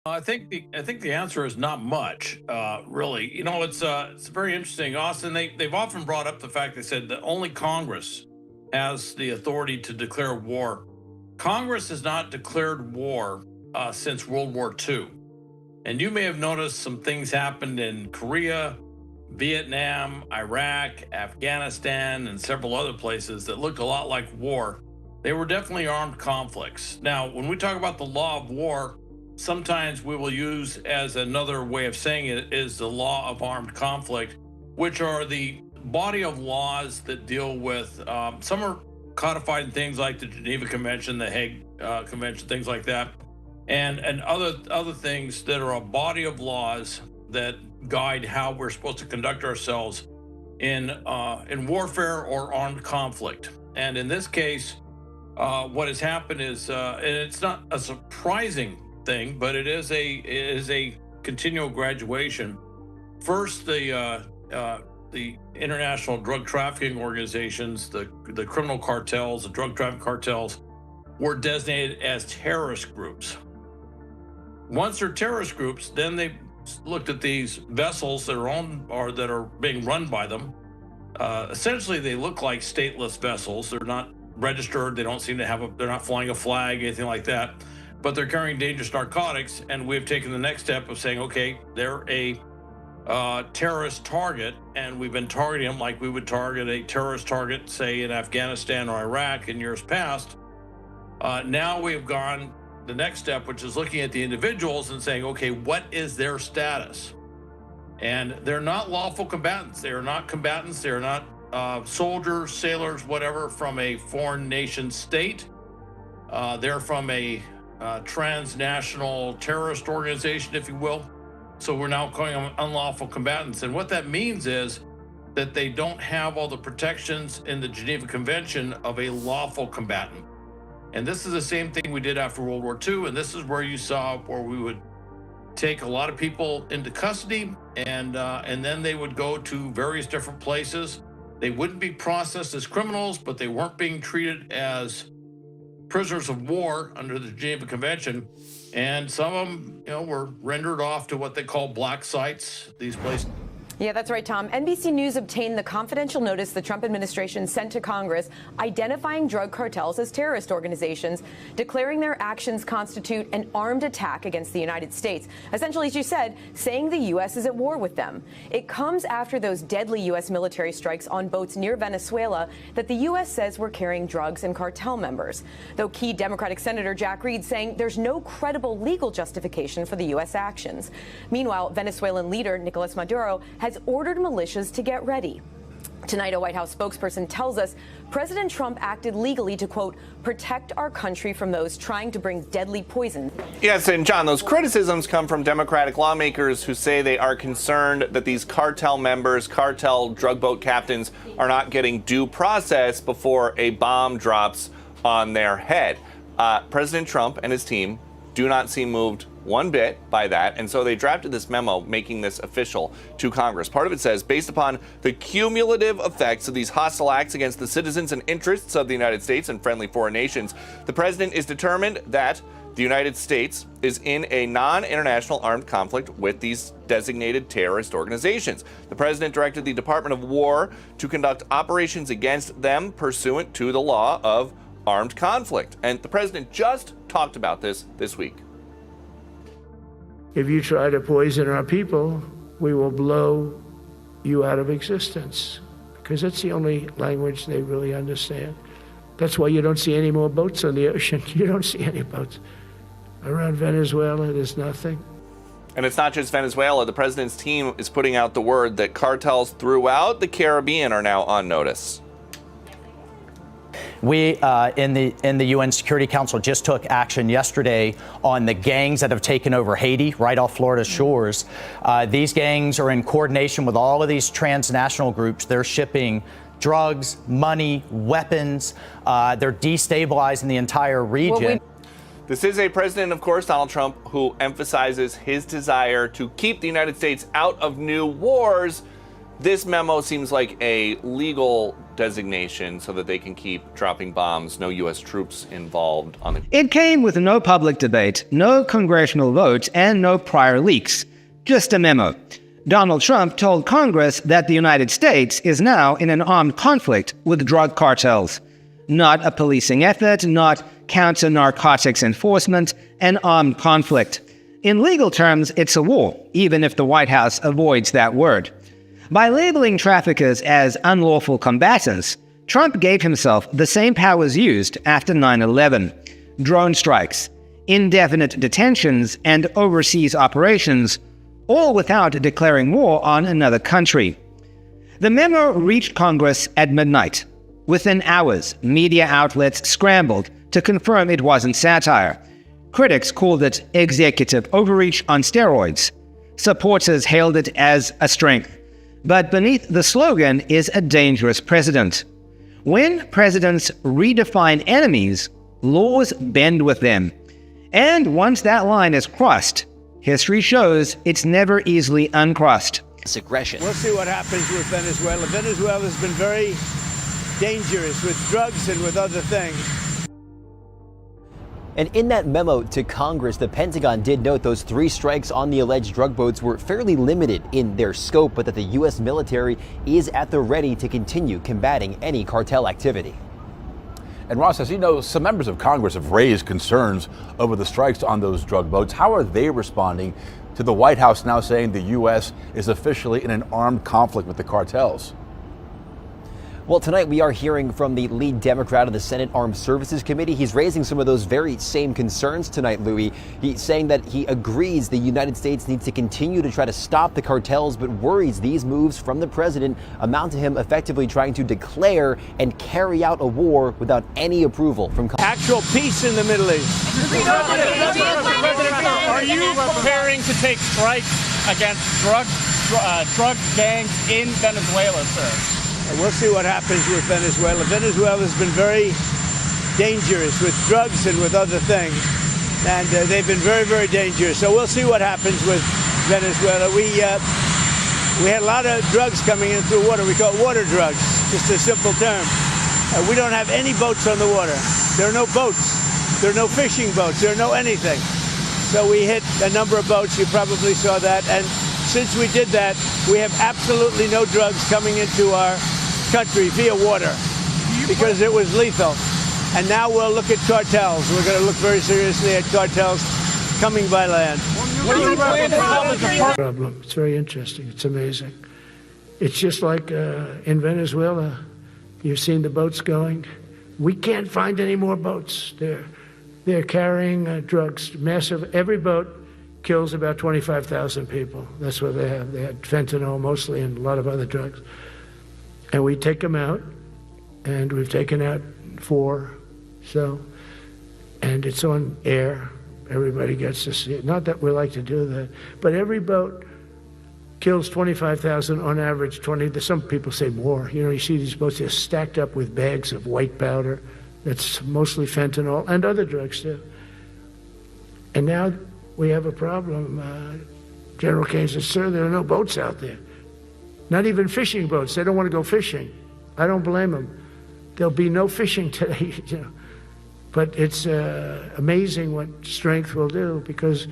I think the answer is not much, really. It's very interesting, Austin. They've often brought up the fact they said that only Congress has the authority to declare war. Congress has not declared war since World War II, and you may have noticed some things happened in Korea, Vietnam, Iraq, Afghanistan, and several other places that looked a lot like war. They were definitely armed conflicts. Now, when we talk about the law of war, sometimes we will use as another way of saying it is the law of armed conflict, which are the body of laws that deal with some are codified in things like the Geneva Convention, the Hague Convention, things like that, and other things that are a body of laws that guide how we're supposed to conduct ourselves in warfare or armed conflict. And in this case, what has happened is, and it's not a surprising thing, but it is a continual graduation. First, the international drug trafficking organizations, the criminal cartels, the drug trafficking cartels, were designated as terrorist groups. Once they're terrorist groups, then they looked at these vessels that are owned or that are being run by them. Essentially, they look like stateless vessels. They're not registered. They don't seem to they're not flying a flag, anything like that. But they're carrying dangerous narcotics, and we've taken the next step of saying, okay, they're a terrorist target, and we've been targeting them like we would target a terrorist target, say, in Afghanistan or Iraq in years past. Now we've gone the next step, which is looking at the individuals and saying, okay, what is their status? And they're not lawful combatants. They are not combatants. They are not soldiers, sailors, whatever, from a foreign nation state. They're from a transnational terrorist organization, if you will. So we're now calling them unlawful combatants. And what that means is that they don't have all the protections in the Geneva Convention of a lawful combatant. And this is the same thing we did after World War II. And this is where you saw where we would take a lot of people into custody, and then they would go to various different places. They wouldn't be processed as criminals, but they weren't being treated as prisoners of war under the Geneva Convention. And some of them, were rendered off to what they call black sites, these places. Yeah, that's right, Tom. NBC News obtained the confidential notice the Trump administration sent to Congress identifying drug cartels as terrorist organizations, declaring their actions constitute an armed attack against the United States. Essentially, as you said, saying the U.S. is at war with them. It comes after those deadly U.S. military strikes on boats near Venezuela that the U.S. says were carrying drugs and cartel members. Though key Democratic Senator Jack Reed saying there's no credible legal justification for the U.S. actions. Meanwhile, Venezuelan leader Nicolas Maduro has ordered militias to get ready. Tonight, a White House spokesperson tells us President Trump acted legally to, quote, protect our country from those trying to bring deadly poison. Yes, and John, those criticisms come from Democratic lawmakers who say they are concerned that these cartel members, cartel drug boat captains, are not getting due process before a bomb drops on their head. President Trump and his team do not seem moved one bit by that, and so they drafted this memo making this official to Congress. Part of it says, based upon the cumulative effects of these hostile acts against the citizens and interests of the United States and friendly foreign nations, the president is determined that the United States is in a non-international armed conflict with these designated terrorist organizations. The president directed the Department of War to conduct operations against them pursuant to the law of armed conflict. And the president just talked about this week. If you try to poison our people, we will blow you out of existence, because that's the only language they really understand. That's why you don't see any more boats on the ocean. You don't see any boats. Around Venezuela, there's nothing. And it's not just Venezuela. The president's team is putting out the word that cartels throughout the Caribbean are now on notice. We in the UN Security Council just took action yesterday on the gangs that have taken over Haiti, right off Florida's shores. These gangs are in coordination with all of these transnational groups. They're shipping drugs, money, weapons. They're destabilizing the entire region. This is a president, of course, Donald Trump, who emphasizes his desire to keep the United States out of new wars. This memo seems like a legal designation so that they can keep dropping bombs, no U.S. troops involved on the... It came with no public debate, no congressional vote, and no prior leaks. Just a memo. Donald Trump told Congress that the United States is now in an armed conflict with drug cartels. Not a policing effort, not counter-narcotics enforcement, an armed conflict. In legal terms, it's a war, even if the White House avoids that word. By labeling traffickers as unlawful combatants, Trump gave himself the same powers used after 9/11. Drone strikes, indefinite detentions, and overseas operations, all without declaring war on another country. The memo reached Congress at midnight. Within hours, media outlets scrambled to confirm it wasn't satire. Critics called it executive overreach on steroids. Supporters hailed it as a strength. But beneath the slogan is a dangerous precedent. When presidents redefine enemies, laws bend with them. And once that line is crossed, history shows it's never easily uncrossed. Aggression. We'll see what happens with Venezuela. Venezuela has been very dangerous with drugs and with other things. And in that memo to Congress, the Pentagon did note those 3 strikes on the alleged drug boats were fairly limited in their scope, but that the U.S. military is at the ready to continue combating any cartel activity. And Ross, as you know, some members of Congress have raised concerns over the strikes on those drug boats. How are they responding to the White House now saying the U.S. is officially in an armed conflict with the cartels? Well, tonight we are hearing from the lead Democrat of the Senate Armed Services Committee. He's raising some of those very same concerns tonight, Louis. He's saying that he agrees the United States needs to continue to try to stop the cartels, but worries these moves from the president amount to him effectively trying to declare and carry out a war without any approval from Congress. Actual peace in the Middle East. Are you preparing to take strikes against drug gangs in Venezuela, sir? We'll see what happens with Venezuela. Venezuela has been very dangerous with drugs and with other things. And they've been very, very dangerous. So we'll see what happens with Venezuela. We had a lot of drugs coming in through water. We call it water drugs, just a simple term. We don't have any boats on the water. There are no boats. There are no fishing boats. There are no anything. So we hit a number of boats. You probably saw that. And since we did that, we have absolutely no drugs coming into our country via water because it was lethal. And now we'll look at cartels. We're going to look very seriously at cartels coming by land. Problem. It's very interesting. It's amazing. It's just like in Venezuela. You've seen the boats going. We can't find any more boats. They're carrying drugs, massive. Every boat kills about 25,000 people. That's what they have. They had fentanyl mostly and a lot of other drugs. And we take them out, and we've taken out 4. So, and it's on air. Everybody gets to see it. Not that we like to do that, but every boat kills 25,000 on average. 20. Some people say more. You know, you see these boats, they're stacked up with bags of white powder. That's mostly fentanyl and other drugs too. And now we have a problem. General Kane says, sir, there are no boats out there. Not even fishing boats. They don't want to go fishing. I don't blame them. There'll be no fishing today. You know. But it's amazing what strength will do, because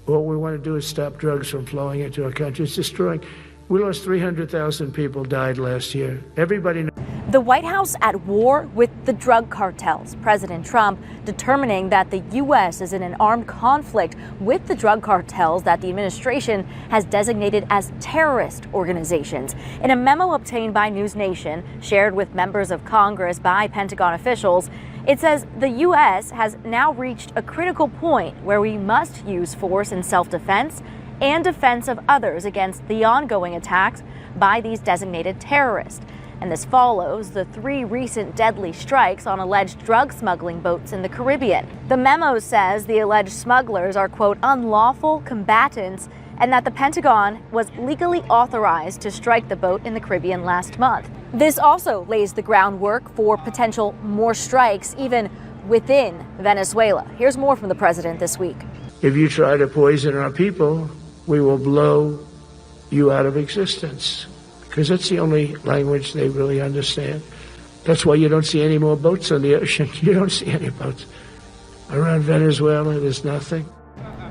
what we want to do is stop drugs from flowing into our country. It's destroying. We lost 300,000 people died last year. Everybody knows. The White House at war with the drug cartels. President Trump determining that the U.S. is in an armed conflict with the drug cartels that the administration has designated as terrorist organizations. In a memo obtained by News Nation, shared with members of Congress by Pentagon officials, it says the U.S. has now reached a critical point where we must use force in self-defense and defense of others against the ongoing attacks by these designated terrorists. And this follows the 3 recent deadly strikes on alleged drug smuggling boats in the Caribbean. The memo says the alleged smugglers are, quote, unlawful combatants, and that the Pentagon was legally authorized to strike the boat in the Caribbean last month. This also lays the groundwork for potential more strikes, even within Venezuela. Here's more from the president this week. If you try to poison our people, we will blow you out of existence, because it's the only language they really understand. That's why you don't see any more boats on the ocean. You don't see any boats. Around Venezuela, there's nothing.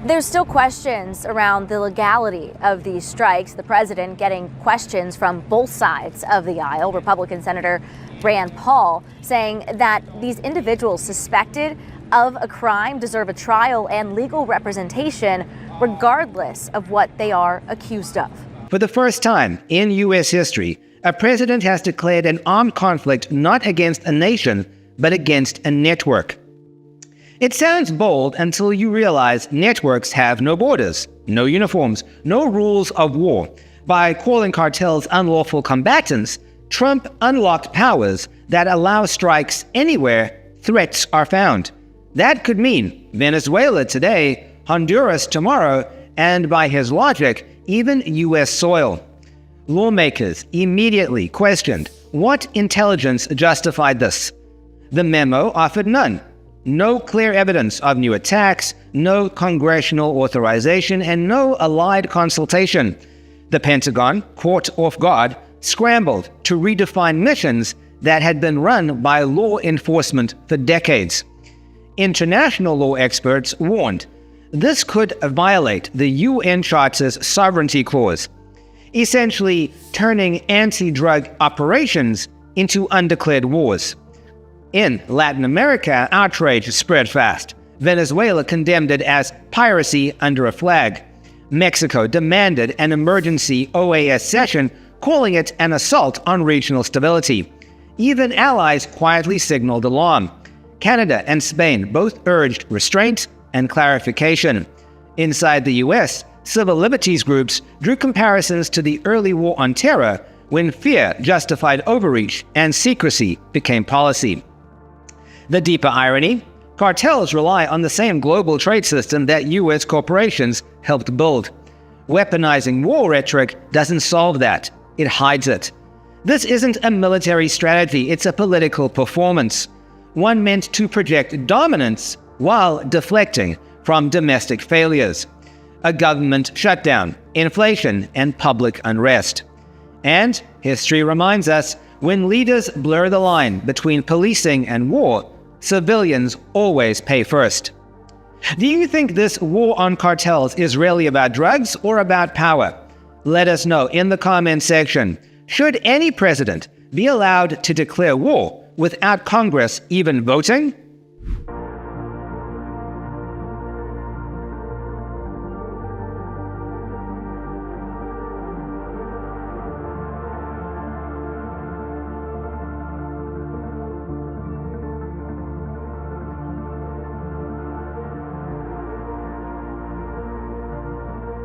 There's still questions around the legality of these strikes. The president getting questions from both sides of the aisle. Republican Senator Rand Paul saying that these individuals suspected of a crime deserve a trial and legal representation regardless of what they are accused of. For the first time in U.S. history, a president has declared an armed conflict not against a nation, but against a network. It sounds bold until you realize networks have no borders, no uniforms, no rules of war. By calling cartels unlawful combatants, Trump unlocked powers that allow strikes anywhere threats are found. That could mean Venezuela today, Honduras tomorrow, and by his logic, even U.S. soil. Lawmakers immediately questioned what intelligence justified this. The memo offered none. No clear evidence of new attacks, no congressional authorization, and no allied consultation. The Pentagon, caught off guard, scrambled to redefine missions that had been run by law enforcement for decades. International law experts warned this could violate the UN Charter's sovereignty clause, essentially turning anti-drug operations into undeclared wars. In Latin America, outrage spread fast. Venezuela condemned it as piracy under a flag. Mexico demanded an emergency OAS session, calling it an assault on regional stability. Even allies quietly signaled alarm. Canada and Spain both urged restraint and clarification. Inside the US, civil liberties groups drew comparisons to the early war on terror, when fear justified overreach and secrecy became policy. The deeper irony: cartels rely on the same global trade system that U.S. corporations helped build. Weaponizing war rhetoric doesn't solve that, it hides it. This isn't a military strategy, it's a political performance, one meant to project dominance while deflecting from domestic failures. A government shutdown, inflation, and public unrest. And history reminds us, when leaders blur the line between policing and war, civilians always pay first. Do you think this war on cartels is really about drugs or about power? Let us know in the comment section. Should any president be allowed to declare war without Congress even voting?